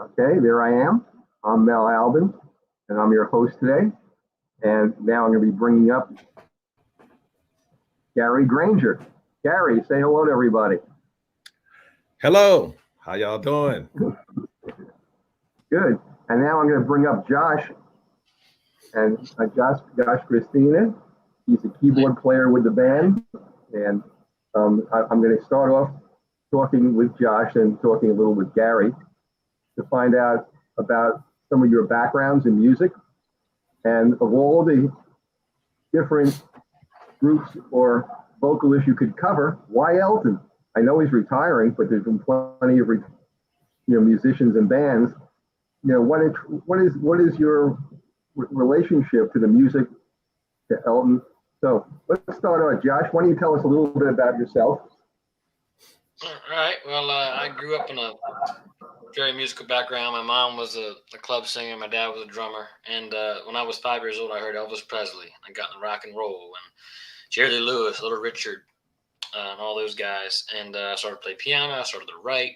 Okay, there I am. I'm Mel Albin, and I'm your host today. And now I'm going to be bringing up Gary Granger. Gary, say hello to everybody. Hello, how y'all doing? Good. And now I'm going to bring up Josh, and Josh Christina. He's a keyboard player with the band, and I'm going to start off talking with Josh and talking a little with Gary to find out about some of your backgrounds in music, and of all the different groups or vocalists you could cover, why Elton? I know he's retiring, but there's been plenty of musicians and bands. What is your relationship to the music to Elton? So let's start out. Josh, why don't you tell us a little bit about yourself? All right. Well, I grew up in a very musical background. My mom was a club singer. My dad was a drummer. And when I was 5 years old, I heard Elvis Presley. I got into rock and roll and Jerry Lee Lewis, Little Richard, and all those guys. And I started to play piano. I started to write.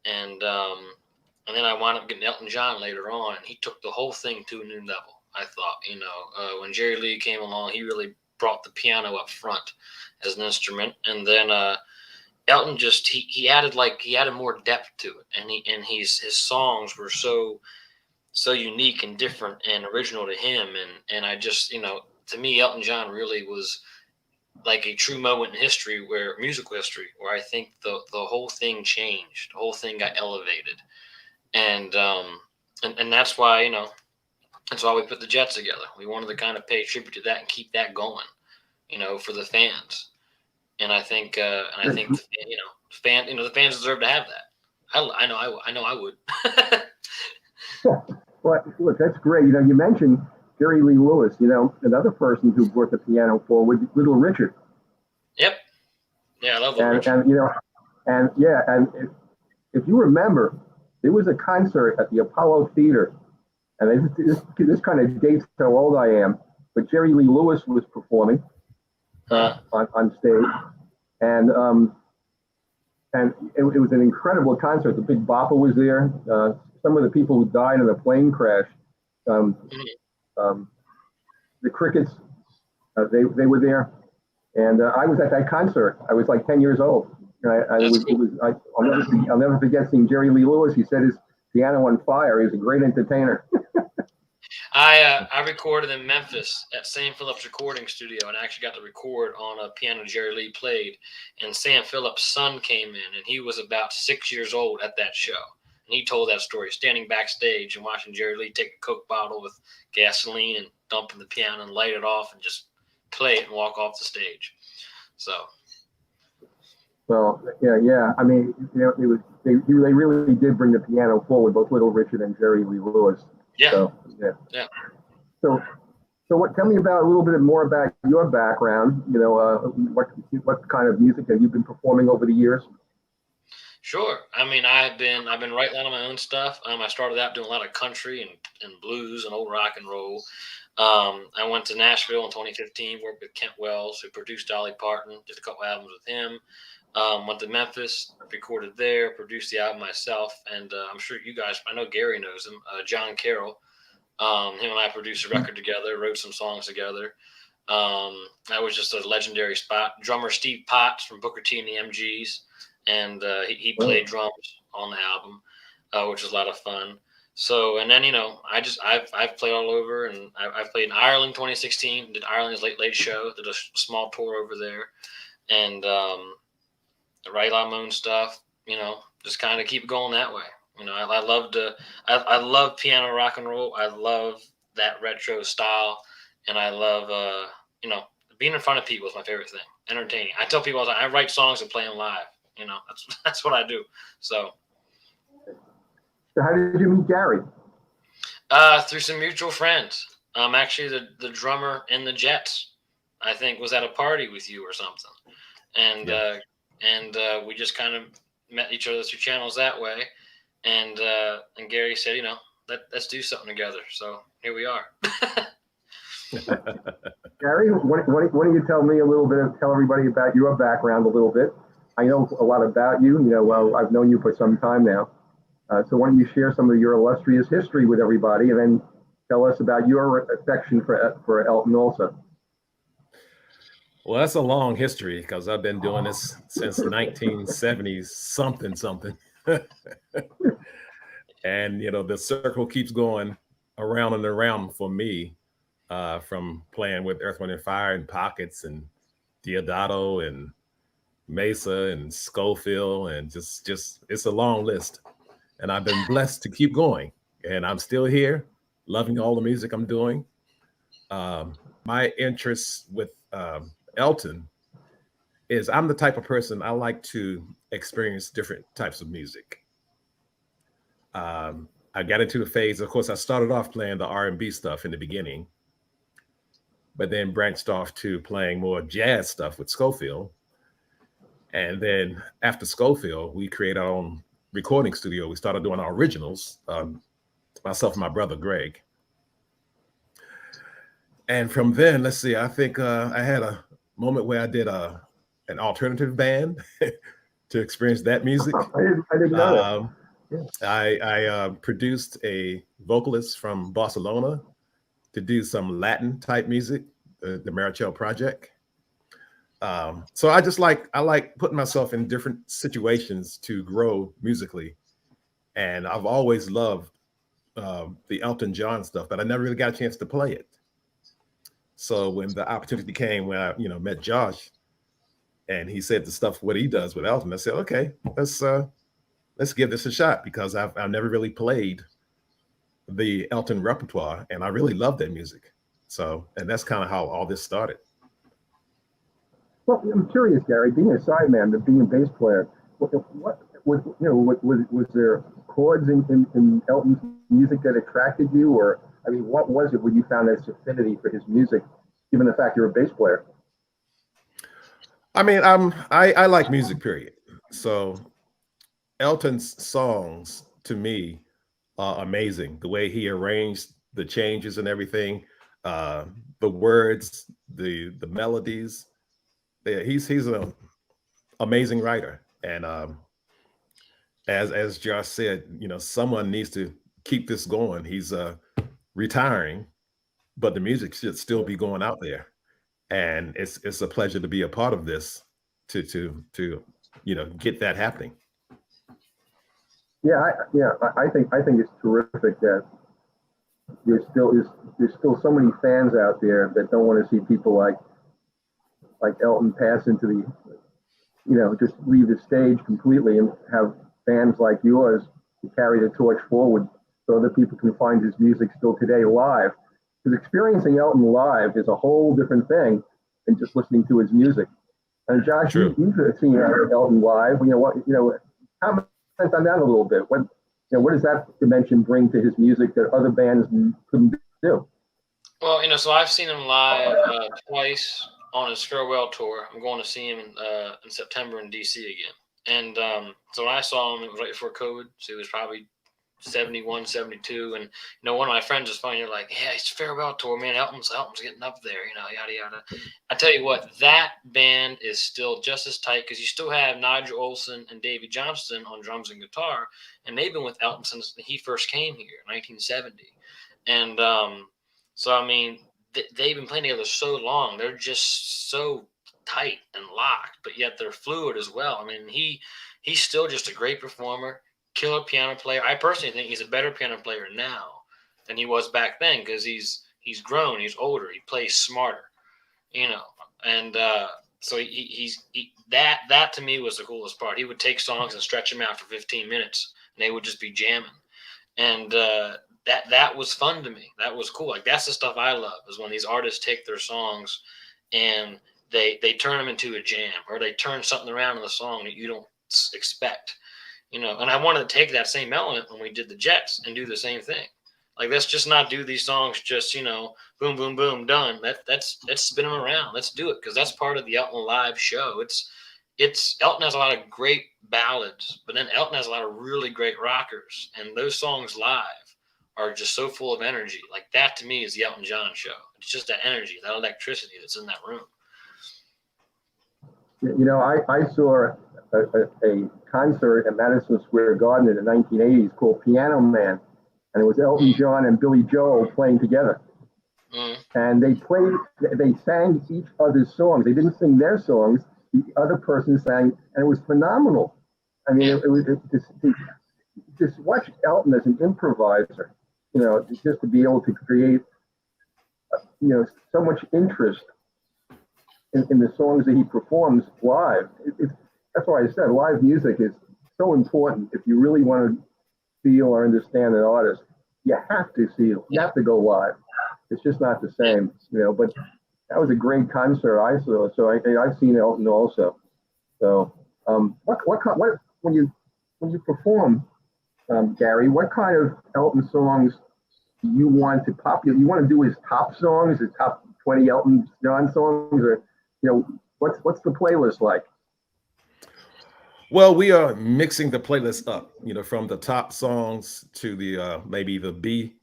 And then I wound up getting Elton John later on. And he took the whole thing to a new level, I thought. When Jerry Lee came along, he really brought the piano up front as an instrument. And then Elton just he added more depth to it, and his songs were so unique and different and original to him, and I just to me Elton John really was like a true moment in history, musical history, where I think the whole thing changed, the whole thing got elevated, and that's why that's why we put the Jets together. We wanted to kind of pay tribute to that and keep that going, for the fans. And I think, the fans deserve to have that. I know I would. Well, look, that's great. You mentioned Jerry Lee Lewis. Another person who brought the piano forward, Little Richard. Yep. Yeah, I love Little Richard. And if you remember, there was a concert at the Apollo Theater, and this kind of dates how old I am. But Jerry Lee Lewis was performing on stage, and it was an incredible concert. The Big Bopper was there. Some of the people who died in the plane crash, the Crickets, they were there, and I was at that concert. I was like 10 years old. I'll never forget seeing Jerry Lee Lewis. He set his piano on fire. He was a great entertainer. I recorded in Memphis at Sam Phillips Recording Studio, and I actually got to record on a piano Jerry Lee played. And Sam Phillips' son came in, and he was about 6 years old at that show. And he told that story, standing backstage and watching Jerry Lee take a Coke bottle with gasoline and dump in the piano and light it off and just play it and walk off the stage. So. Well, yeah. I mean, they really did bring the piano forward, both Little Richard and Jerry Lee Lewis. Yeah. So, yeah. So tell me about a little bit more about your background. What kind of music have you been performing over the years? Sure. I mean, I've been writing a lot of my own stuff. I started out doing a lot of country and blues and old rock and roll. I went to Nashville in 2015, worked with Kent Wells, who produced Dolly Parton, did a couple albums with him. Went to Memphis, recorded there, produced the album myself, and I'm sure you guys, I know Gary knows him, John Carroll. Him and I produced a record together, wrote some songs together. That was just a legendary spot. Drummer Steve Potts from Booker T and the MGs, and he played drums on the album, which was a lot of fun. So, and then I've played all over, and I've played in Ireland 2016. Did Ireland's Late Late Show. Did a small tour over there, and write a lot of my own stuff. Just kind of keep it going that way. I love piano rock and roll. I love that retro style, and I love being in front of people is my favorite thing. Entertaining. I tell people all the time, I write songs and play them live. That's what I do. So how did you meet Gary? Through some mutual friends. Actually, the drummer in the Jets, I think, was at a party with you or something, and we just kind of met each other through channels that way. And Gary said, let's do something together. So here we are. Gary, why don't you tell everybody about your background a little bit? I know a lot about you. I've known you for some time now. So why don't you share some of your illustrious history with everybody, and then tell us about your affection for Elton also. Well, that's a long history because I've been doing this since 1970s something. And the circle keeps going around and around for me, from playing with Earth, Wind and Fire and Pockets and Diodato and Mesa and Schofield, and just it's a long list. And I've been blessed to keep going. And I'm still here, loving all the music I'm doing. My interest with Elton is I'm the type of person I like to experience different types of music. I got into the phase, of course, I started off playing the R&B stuff in the beginning, but then branched off to playing more jazz stuff with Schofield. And then after Schofield, we created our own recording studio. We started doing our originals, myself and my brother Greg. And from then, let's see, I think I had a moment where I did an alternative band to experience that music. I didn't know that. I produced a vocalist from Barcelona to do some Latin type music, the Marichel Project. So I like putting myself in different situations to grow musically. And I've always loved the Elton John stuff, but I never really got a chance to play it. So when the opportunity came, when I met Josh, and he said the stuff what he does with Elton, I said, okay, let's give this a shot, because I've never really played the Elton repertoire, and I really love that music. So, and that's kind of how all this started. Well, I'm curious, Gary, being a sideman, but being a bass player, what was there chords in Elton's music that attracted you, or I mean, what was it when you found this affinity for his music, given the fact you're a bass player? I mean, I like music, period. So Elton's songs to me are amazing. The way he arranged the changes and everything, the words, the melodies. Yeah, he's an amazing writer. And as Josh said, someone needs to keep this going. He's retiring, but the music should still be going out there. And it's a pleasure to be a part of this, to get that happening. I think it's terrific that there's still so many fans out there that don't want to see people like Elton pass into just leave the stage completely, and have bands like yours to carry the torch forward so other people can find his music still today live. Because experiencing Elton live is a whole different thing than just listening to his music. And Josh, you've seen Elton live. Comment on that a little bit. What does that dimension bring to his music that other bands couldn't do? Well, so I've seen him live twice on his farewell tour. I'm going to see him in September in DC again. And so when I saw him, it was right before COVID. So it was probably 71, 72. And, one of my friends was funny. You're like, yeah, it's farewell tour, man. Elton's getting up there, yada, yada. I tell you what, that band is still just as tight, because you still have Nigel Olsson and Davey Johnston on drums and guitar. And they've been with Elton since he first came here in 1970. And so, I mean, they've been playing together so long. They're just so tight and locked, but yet they're fluid as well. I mean, he's still just a great performer, killer piano player. I personally think he's a better piano player now than he was back then, because he's grown, he's older, he plays smarter, and so that to me was the coolest part. He would take songs and stretch them out for 15 minutes, and they would just be jamming, and that was fun to me. That was cool. Like, that's the stuff I love, is when these artists take their songs and they turn them into a jam, or they turn something around in the song that you don't expect. And I wanted to take that same element when we did the Jets and do the same thing. Like, let's just not do these songs just, boom, boom, boom, done. Let's spin them around. Let's do it, because that's part of the Elton live show. It's Elton has a lot of great ballads, but then Elton has a lot of really great rockers, and those songs live are just so full of energy. Like, that to me is the Elton John show. It's just that energy, that electricity that's in that room. I saw a concert at Madison Square Garden in the 1980s called Piano Man, and it was Elton John and Billy Joel playing together. And they sang each other's songs. They didn't sing their songs. The other person sang, and it was phenomenal. I mean, it was just watch Elton as an improviser, just to be able to create, so much interest in the songs that he performs live. That's why I said live music is so important. If you really want to feel or understand an artist, you have to go live. It's just not the same, but that was a great concert I saw. So I've seen Elton also. So when you perform, Gary, what kind of Elton songs do you want to popular? You want to do his top songs, his top 20 Elton John songs, or what's the playlist like? Well, we are mixing the playlist up, from the top songs to the maybe the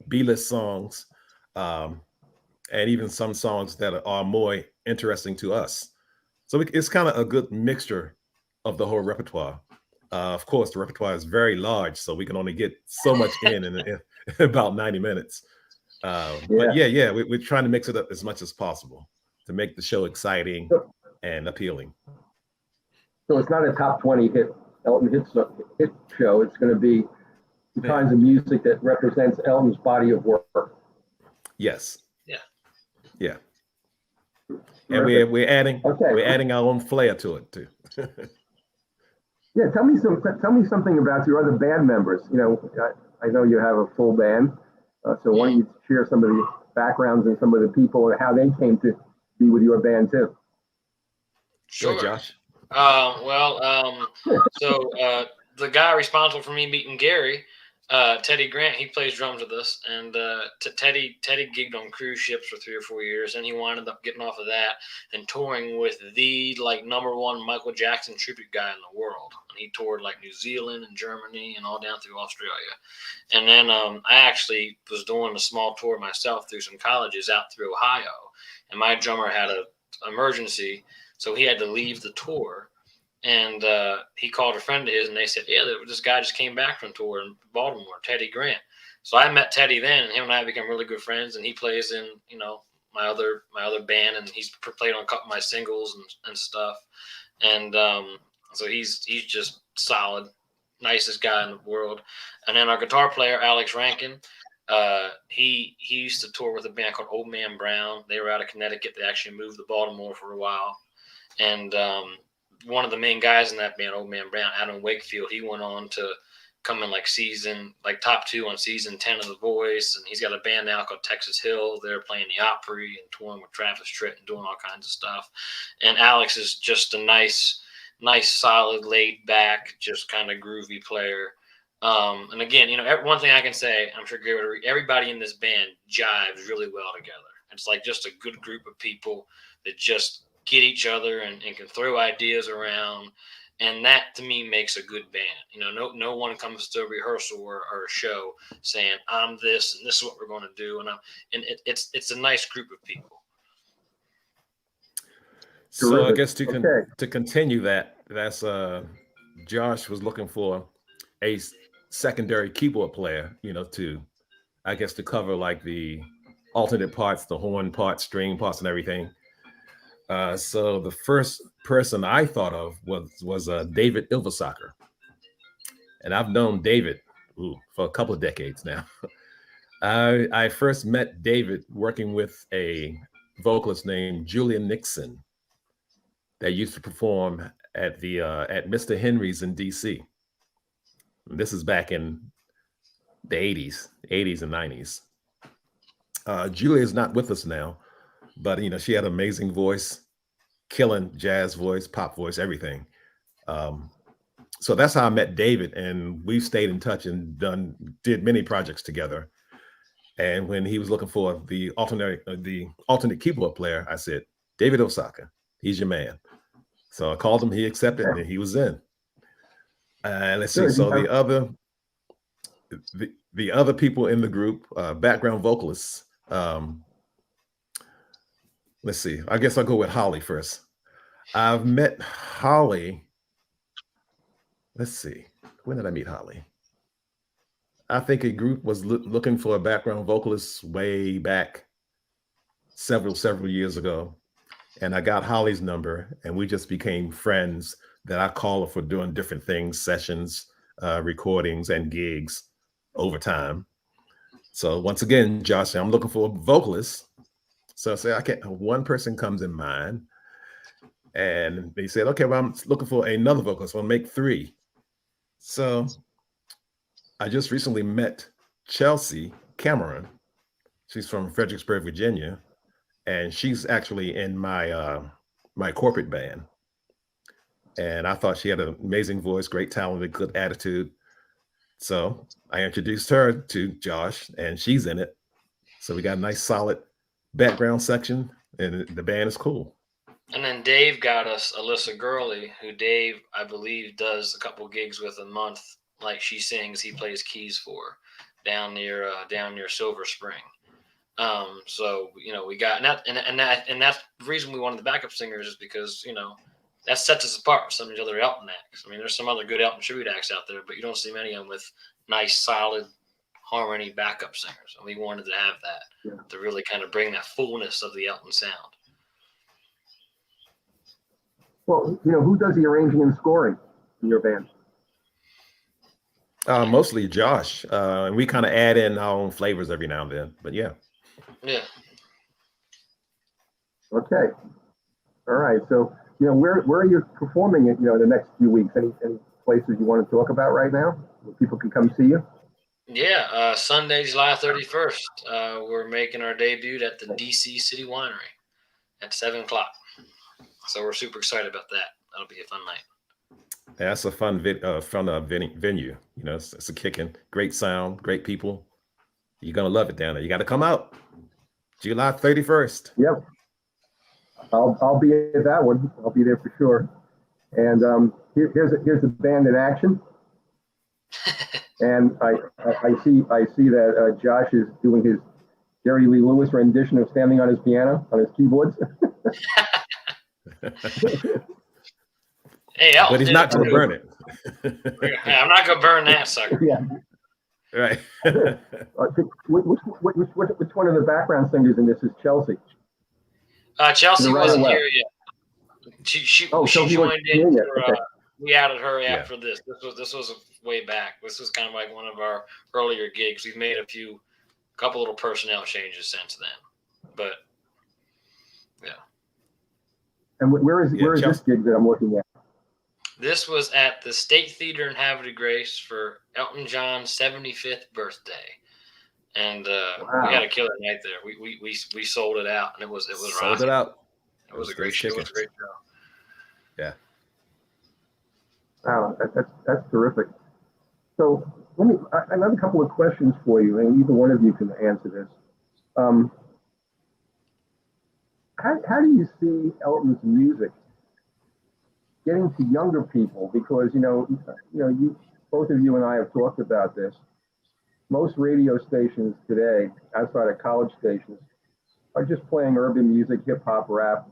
B-list songs, and even some songs that are more interesting to us. So it's kind of a good mixture of the whole repertoire. Of course, the repertoire is very large, so we can only get so much in about 90 minutes. But we're trying to mix it up as much as possible to make the show exciting and appealing. So it's not a top 20 Elton hit show. It's going to be the kinds of music that represents Elton's body of work. Yes. Yeah. And we're adding our own flair to it too. Yeah, tell me something about your other band members. I know you have a full band, so why don't you share some of the backgrounds and some of the people and how they came to be with your band too? Sure, Josh. So the guy responsible for me meeting Gary, Teddy Grant, he plays drums with us, and Teddy gigged on cruise ships for 3 or 4 years, and he wound up getting off of that and touring with the #1 Michael Jackson tribute guy in the world. And he toured New Zealand and Germany and all down through Australia. And then I actually was doing a small tour myself through some colleges out through Ohio, and my drummer had an emergency, so he had to leave the tour. And he called a friend of his, and they said, this guy just came back from tour in Baltimore, Teddy Grant. So I met Teddy then, and him and I became really good friends. And he plays in, my other band, and he's played on a couple of my singles and stuff. And so he's just solid, nicest guy in the world. And then our guitar player, Alex Rankin, he used to tour with a band called Old Man Brown. They were out of Connecticut. They actually moved to Baltimore for a while. And one of the main guys in that band, Old Man Brown, Adam Wakefield, he went on to come in top 2 on season 10 of The Voice. And he's got a band now called Texas Hill. They're playing the Opry and touring with Travis Tritt and doing all kinds of stuff. And Alex is just a nice, solid, laid back, just kind of groovy player. And again, one thing I can say, I'm sure everybody in this band jives really well together. It's just a good group of people that just get each other and can throw ideas around, and that to me makes a good band. No one comes to a rehearsal or a show saying I'm this and this is what we're going to do, and it's a nice group of people. So I guess to continue that's Josh was looking for a secondary keyboard player, to cover the alternate parts, the horn parts, string parts, and everything. So the first person I thought of was David Ilvasacker, and I've known David for a couple of decades now. I first met David working with a vocalist named Julian Nixon that used to perform at Mr. Henry's in DC. This is back in the 80s and 90s. Julia is not with us now, but she had an amazing voice, killing jazz voice, pop voice, everything. So that's how I met David, and we've stayed in touch and did many projects together. And when he was looking for the alternate keyboard player, I said, David Osaka, he's your man. So I called him, he accepted, and he was in. Let's see. So the other people in the group, background vocalists. Let's see. I guess I'll go with Holly first. I've met Holly let's see, when did I meet Holly? I think a group was looking for a background vocalist way back several years ago. And I got Holly's number, and we just became friends. That I call her for doing different things, sessions, recordings, and gigs over time. So once again, Josh, I'm looking for a vocalist. So I say, I can't. One person comes in mind, and they said, okay, well, I'm looking for another vocalist. I'll make three. So I just recently met Chelsea Cameron. She's from Fredericksburg, Virginia, and she's actually in my corporate band. And I thought she had an amazing voice, great talent, a good attitude. So I introduced her to Josh, and she's in it. So we got a nice, solid background section, and the band is cool. And then Dave got us Alyssa Gurley, who Dave, I believe, does a couple gigs with a month. Like she sings, he plays keys for down near Silver Spring. So we got and that's the reason we wanted the backup singers is because that sets us apart from some of the other Elton acts. I mean, there's some other good Elton tribute acts out there, but you don't see many of them with nice, solid harmony backup singers. And we wanted to have that to really kind of bring that fullness of the Elton sound. Well, who does the arranging and scoring in your band? Mostly Josh, and we kind of add in our own flavors every now and then. But yeah. Okay. All right. So where are you performing in the next few weeks? Any places you want to talk about right now where people can come see you? Yeah, Sunday, July 31st. We're making our debut at the DC City Winery at 7:00. So we're super excited about that. That'll be a fun night. That's a fun venue. It's a kicking, great sound, great people. You're gonna love it down there. You got to come out. July 31st. Yep. I'll be at that one. I'll be there for sure. And here's the band in action. And I see that Josh is doing his Jerry Lee Lewis rendition of Standing on His Piano on his keyboards. Hey, but he's not going to burn it. Hey, I'm not going to burn that sucker. Yeah. Right. Which one of the background singers in this is Chelsea? Chelsea wasn't here yet. She joined in. We added her after this. This was way back. This was kind of like one of our earlier gigs. We've made a couple little personnel changes since then. But yeah. And where is this gig that I'm looking at? This was at the State Theater in Havre de Grace for Elton John's 75th birthday, and we had a killer night there. We sold it out, and it was sold rocking. It out. It was a great show. It was a great show. Yeah. Wow, that's terrific. So I have a couple of questions for you, and either one of you can answer this. How do you see Elton's music getting to younger people? Because both of you and I have talked about this. Most radio stations today, outside of college stations, are just playing urban music, hip hop, rap.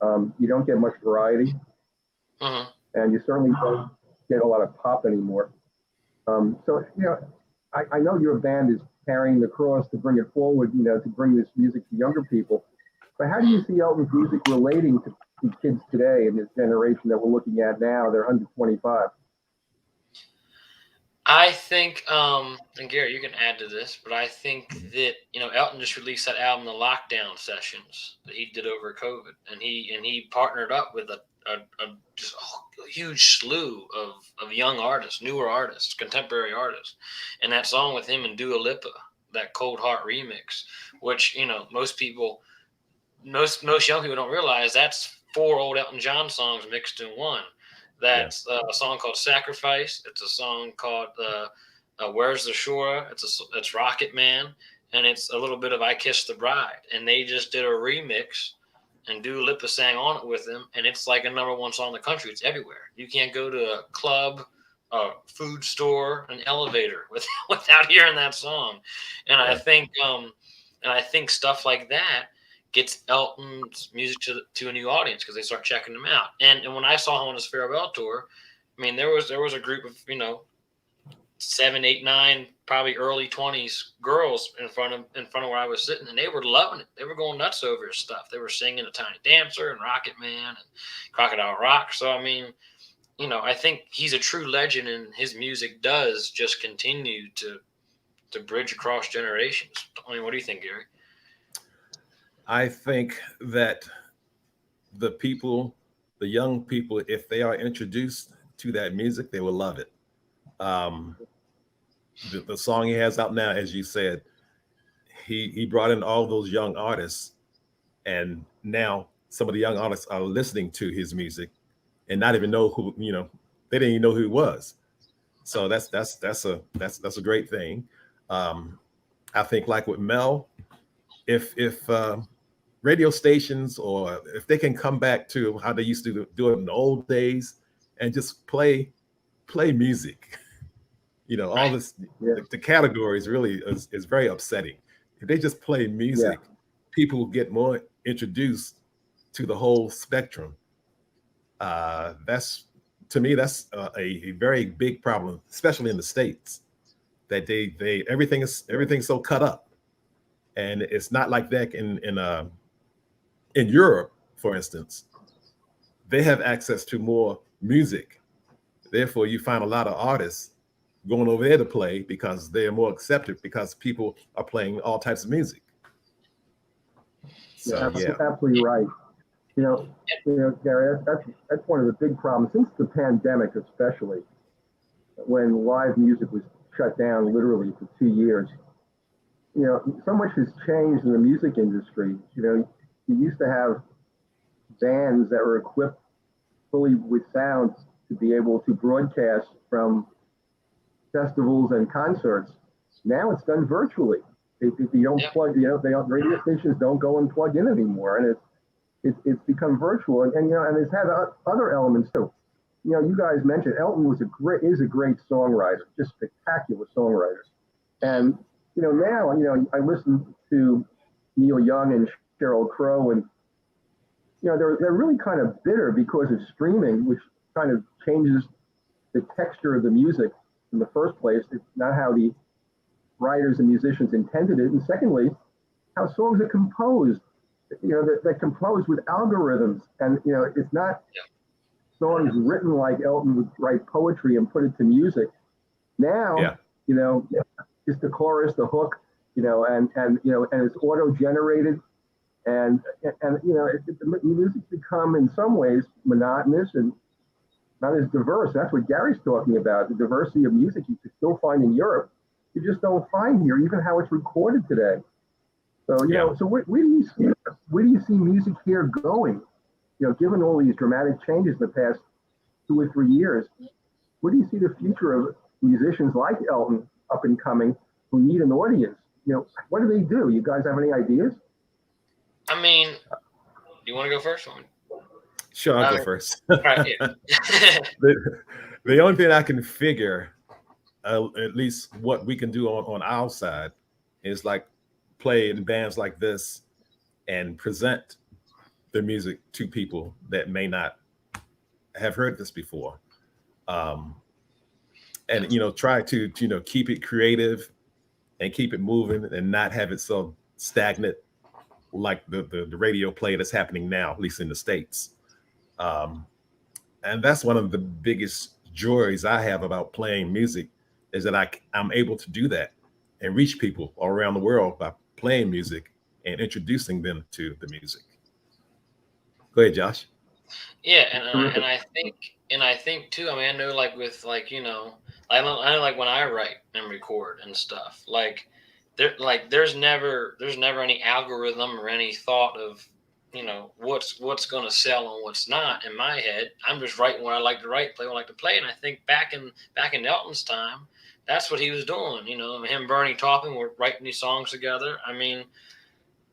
You don't get much variety, and you certainly don't get a lot of pop anymore. So I know your band is carrying the cross to bring it forward, to bring this music to younger people. But how do you see Elton's music relating to kids today in this generation that we're looking at now? They're under 25. I think, and Garrett, you can add to this, but I think that Elton just released that album, The Lockdown Sessions, that he did over COVID, and he partnered up with a huge slew of young artists, newer artists, contemporary artists, and that song with him and Dua Lipa, that Cold Heart remix, which most young people don't realize that's 4 old Elton John songs mixed in one. That's a song called Sacrifice. It's a song called Where's the Shore? It's Rocket Man, and it's a little bit of I Kissed the Bride. And they just did a remix, and Dua Lipa sang on it with them, and it's like a #1 song in the country. It's everywhere. You can't go to a club, a food store, an elevator without hearing that song. And I think stuff like that gets Elton's music to a new audience because they start checking him out. And when I saw him on his farewell tour, I mean, there was a group of 7, 8, 9, probably early 20s girls in front of where I was sitting, and they were loving it. They were going nuts over his stuff. They were singing "A Tiny Dancer" and "Rocket Man" and "Crocodile Rock." So I mean, I think he's a true legend, and his music does just continue to bridge across generations. I mean, what do you think, Gary? I think that the young people, if they are introduced to that music, they will love it. Um, the song he has out now, as you said, he brought in all those young artists, and now some of the young artists are listening to his music and not even know who, they didn't even know who he was. So that's a great thing. I think, like with Mel, if radio stations, or if they can come back to how they used to do it in the old days and just play music, all this, the categories really is very upsetting. If they just play music, people get more introduced to the whole spectrum. That's, to me, that's a very big problem, especially in the States, that they everything's so cut up, and it's not like that in Europe, for instance. They have access to more music, therefore you find a lot of artists going over there to play because they're more accepted, because people are playing all types of music. So absolutely right. Gary, that's one of the big problems since the pandemic, especially when live music was shut down literally for 2 years. So much has changed in the music industry. You used to have bands that were equipped fully with sound to be able to broadcast from festivals and concerts. Now it's done virtually. If you don't plug, radio stations don't go and plug in anymore, and it's become virtual. And it's had other elements too. You guys mentioned Elton is a great songwriter, just spectacular songwriter. And now I listen to Neil Young and Sheryl Crow, and they're really kind of bitter because of streaming, which kind of changes the texture of the music in the first place. It's not how the writers and musicians intended it, and secondly, how songs are composed. They're composed with algorithms, and it's not songs written like Elton would write poetry and put it to music. Now, it's the chorus, the hook, and it's auto generated, and the music's become in some ways monotonous and not as diverse. That's what Gary's talking about. The diversity of music you can still find in Europe, you just don't find here, even how it's recorded today. So so where do you see music here going? Given all these dramatic changes in the past 2 or 3 years, where do you see the future of musicians like Elton, up and coming, who need an audience? What do they do? You guys have any ideas? I mean, do you want to go first? Sure, I'll go first. All right, the only thing I can figure, at least what we can do on our side, is like play in bands like this and present the music to people that may not have heard this before, and try to keep it creative and keep it moving and not have it so stagnant like the radio play that's happening now, at least in the States. And that's one of the biggest joys I have about playing music, is that I'm able to do that and reach people all around the world by playing music and introducing them to the music. Go ahead, Josh. Yeah, and I think too. I mean, I know with I know when I write and record and stuff, there's never any algorithm or any thought of what's going to sell and what's not in my head. I'm just writing what I like to write, play what I like to play. And I think back in Elton's time, that's what he was doing. Him and Bernie Taupin were writing these songs together. I mean,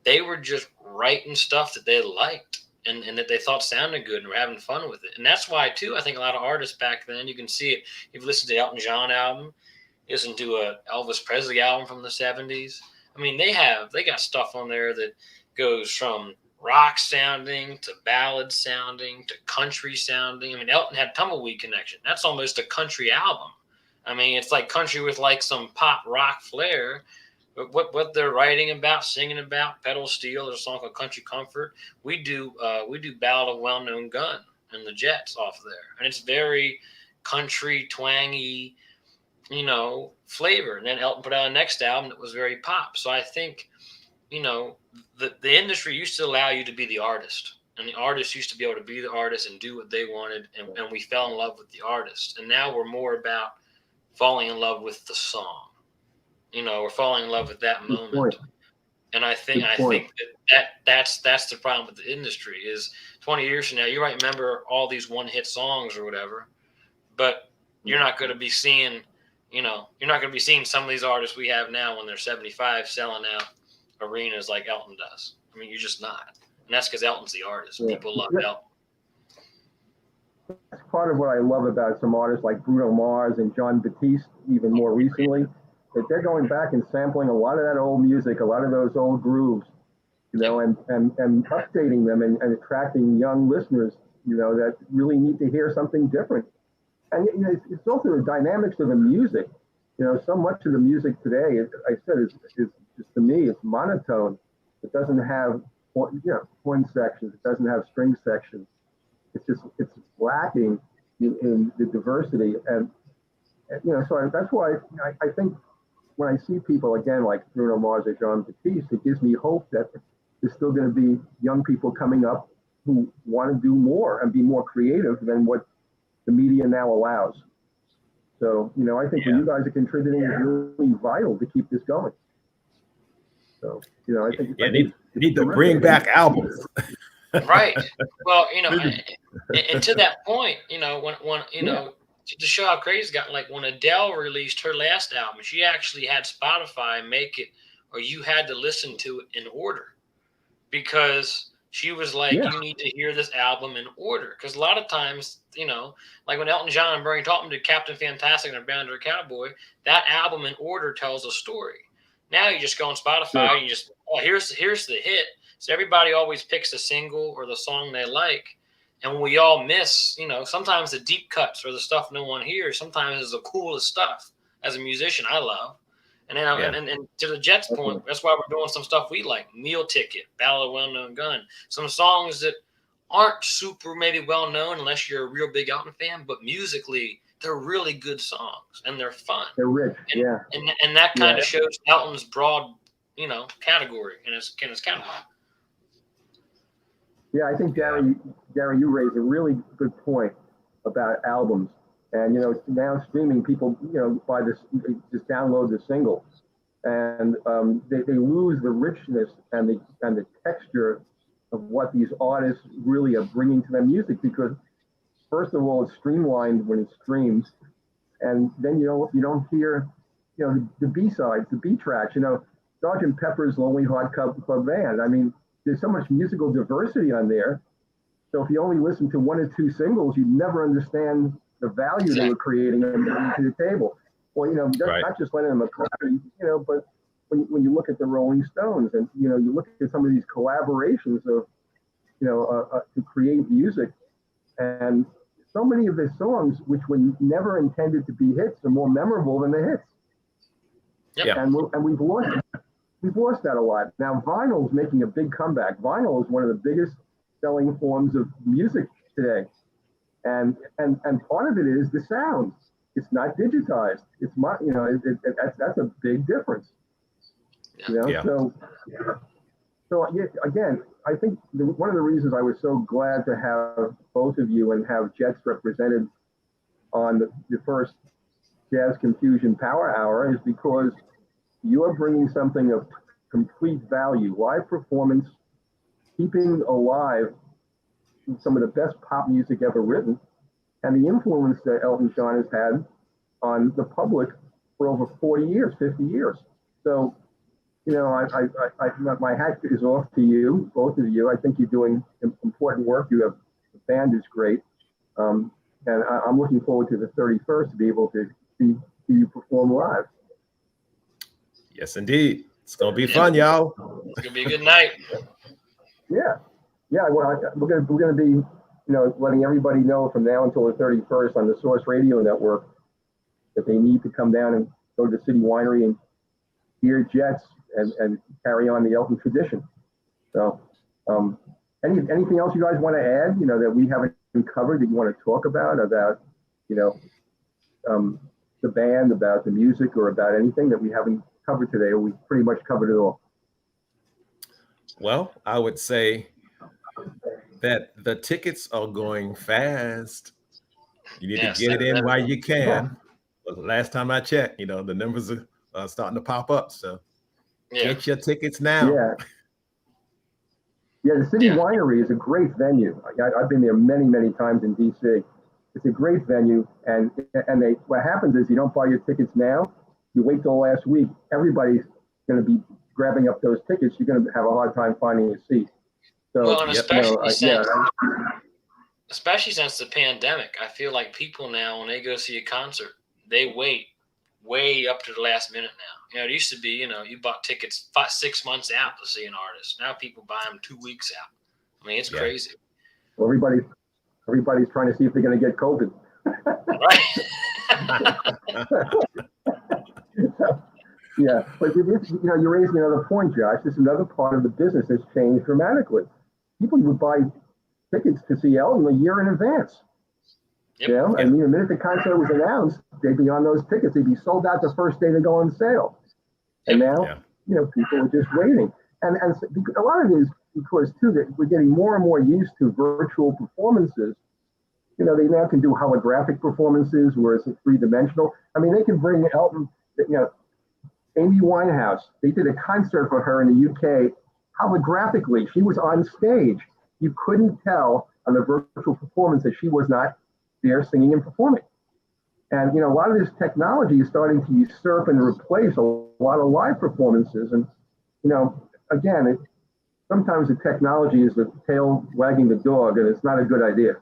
they were just writing stuff that they liked and that they thought sounded good and were having fun with it. And that's why too, I think a lot of artists back then, you can see it. You've listened to Elton John album, listen to a Elvis Presley album from the 70s. I mean, they got stuff on there that goes from rock sounding to ballad sounding to country sounding. I mean, Elton had Tumbleweed Connection. That's almost a country album. I mean, it's like country with like some pop rock flair. But what they're writing about, singing about, Pedal Steel, there's a song called Country Comfort. We do Ballad of Well-Known Gun and the Jets off there. And it's very country, twangy, flavor. And then Elton put out a next album that was very pop. So I think, the industry used to allow you to be the artist. And the artists used to be able to be the artist and do what they wanted. And we fell in love with the artist. And now we're more about falling in love with the song. We're falling in love with that moment. And I think that's the problem with the industry is 20 years from now, you might remember all these one-hit songs or whatever, but you're not going to be seeing, some of these artists we have now when they're 75 selling out arenas like Elton does. I mean, you're just not. And that's because Elton's the artist. Yeah. People love Elton. That's part of what I love about some artists like Bruno Mars and John Batiste, even more recently, that they're going back and sampling a lot of that old music, a lot of those old grooves, and updating them and attracting young listeners, that really need to hear something different. And it's also the dynamics of the music. So much of the music today, I said, is just, to me, it's monotone. It doesn't have horn sections. It doesn't have string sections. It's lacking in the diversity. And so that's why I think when I see people, again, like Bruno Mars or John Batiste, it gives me hope that there's still going to be young people coming up who want to do more and be more creative than what the media now allows. So, I think what you guys are contributing is really vital to keep this going. So, I think you need to bring back albums. Right. Well, and to that point, when to show how crazy it's gotten, like when Adele released her last album, she actually had Spotify make it, or you had to listen to it in order, because she was like, you need to hear this album in order. Because a lot of times, like when Elton John and Bernie Taupin did Captain Fantastic and Bound to a Cowboy, that album in order tells a story. Now you just go on Spotify and you just, here's the hit. So everybody always picks a single or the song they like. And we all miss, sometimes the deep cuts or the stuff no one hears. Sometimes it's the coolest stuff as a musician I love. And then and to the Jets point, that's why we're doing some stuff we like. Meal Ticket, Ballad of Well-Known Gun. Some songs that aren't super maybe well-known unless you're a real big Elton fan, but musically, they're really good songs and they're fun. They're rich, And that kind of shows Elton's broad, category in his catalog. Yeah, I think, Gary, you raised a really good point about albums. And, now streaming, people, buy this, just download the singles. And they lose the richness and the texture of what these artists really are bringing to their music, because, first of all, it's streamlined when it streams. And then, you don't hear, the B-sides, the B tracks, Sgt. Pepper's Lonely Heart Club Band. I mean, there's so much musical diversity on there. So if you only listen to one or two singles, you'd never understand the value they were creating and bringing to the table. Well, not just Lennon and McCartney, but when you look at the Rolling Stones and, you look at some of these collaborations of, to create music, and so many of the songs, which were never intended to be hits, are more memorable than the hits. Yep. And we've lost that a lot. Now vinyl's making a big comeback. Vinyl is one of the biggest selling forms of music today. And part of it is the sound. It's not digitized. It's that's a big difference. So again, I think one of the reasons I was so glad to have both of you and have Jets represented on the first Jazz Confusion Power Hour is because you are bringing something of complete value, live performance, keeping alive some of the best pop music ever written, and the influence that Elton John has had on the public for over 40 years, 50 years. So, my hat is off to you, both of you. I think you're doing important work. The band is great. And I'm looking forward to the 31st to be able to see you perform live. Yes, indeed. It's going to be fun, y'all. It's going to be a good night. Yeah, yeah. Well, we're gonna be, letting everybody know from now until the 31st on the Source Radio Network that they need to come down and go to the City Winery and hear Jets and carry on the Elton tradition. So, anything else you guys want to add? That we haven't covered that you want to talk about, the band, about the music, or about anything that we haven't covered today, or we pretty much covered it all. Well, I would say that the tickets are going fast. You need to get it in while you can. But last time I checked, the numbers are starting to pop up. So get your tickets now. Yeah, the City Winery is a great venue. I've been there many, many times in DC. It's a great venue, and what happens is you don't buy your tickets now. You wait till last week. Everybody's going to be grabbing up those tickets. You're going to have a hard time finding a seat. So, well, and especially since the pandemic, I feel like people now, when they go see a concert, they wait way up to the last minute now. It used to be, you bought tickets 6 months out to see an artist. Now people buy them 2 weeks out. I mean, it's crazy. Well, everybody's trying to see if they're going to get COVID. Right. So, yeah, but you're raising another point, Josh. This is another part of the business that's changed dramatically. People would buy tickets to see Elton a year in advance. Yep. I mean, the minute the concert was announced, they'd be on those tickets. They'd be sold out the first day they go on sale. And now, people are just waiting. And a lot of it is because, too, that we're getting more and more used to virtual performances. They now can do holographic performances where it's three-dimensional. I mean, they can bring Elton, Amy Winehouse. They did a concert for her in the UK holographically. She was on stage. You couldn't tell on the virtual performance that she was not there singing and performing. And, a lot of this technology is starting to usurp and replace a lot of live performances. And, again, sometimes the technology is the tail wagging the dog, and it's not a good idea.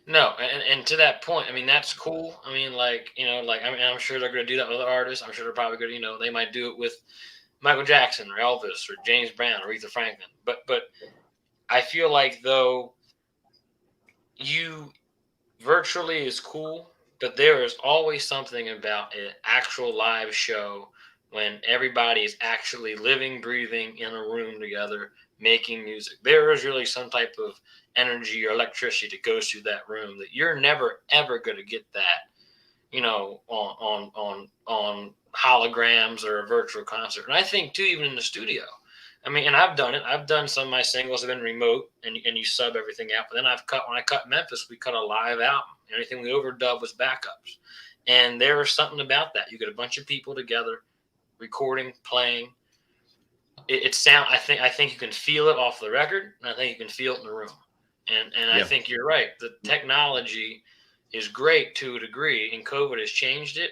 No, and to that point, I mean, that's cool. I mean, I'm sure they're going to do that with other artists. I'm sure they're probably going to, they might do it with Michael Jackson or Elvis or James Brown or Aretha Franklin. But I feel like, though, virtually is cool, but there is always something about an actual live show when everybody is actually living, breathing in a room together, making music. There is really some type of energy or electricity that goes through that room that you're never ever going to get that, on holograms or a virtual concert. And I think too, even in the studio. I mean, and I've done it. I've done some of my singles have been remote, and you sub everything out. But then when I cut Memphis, we cut a live album. Anything we overdub was backups. And there was something about that. You get a bunch of people together, recording, playing. It sound. I think you can feel it off the record, and I think you can feel it in the room. And I think you're right. The technology is great to a degree, and COVID has changed it.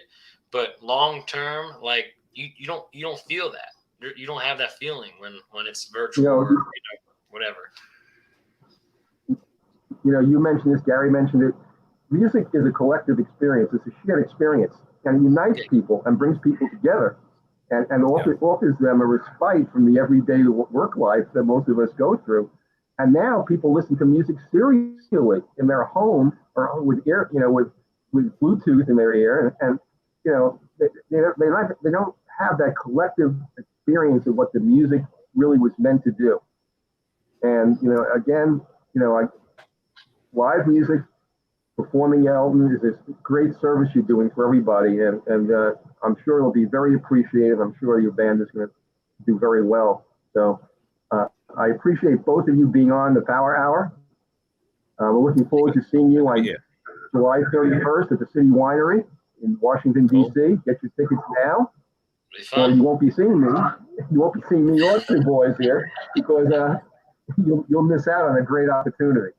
But long term, like you don't feel that. You don't have that feeling when it's virtual or whatever. You mentioned this, Gary mentioned it. Music is a collective experience. It's a shared experience, and it unites people and brings people together, and offers them a respite from the everyday work life that most of us go through. And now people listen to music serially in their home or with ear, with Bluetooth in their ear, and they don't have that collective experience of what the music really was meant to do. And live music, performing Elton is this great service you're doing for everybody, and I'm sure it'll be very appreciated. I'm sure your band is going to do very well. So I appreciate both of you being on the Power Hour. We're looking forward to seeing you on July 31st at the City Winery in Washington, D.C. Get your tickets now. Or you won't be seeing me. You won't be seeing me or the boys here because you'll miss out on a great opportunity.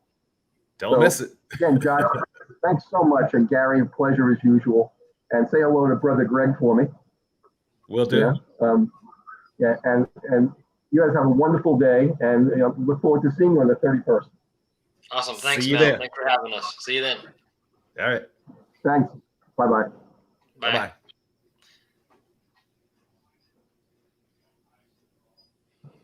Don't miss it. Again, Josh, thanks so much. And Gary, a pleasure as usual. And say hello to Brother Greg for me. Will do. And you guys have a wonderful day, and look forward to seeing you on the 31st. Awesome. Thanks, Mel. Thanks for having us. See you then. All right. Thanks. Bye-bye. Bye. Bye-bye.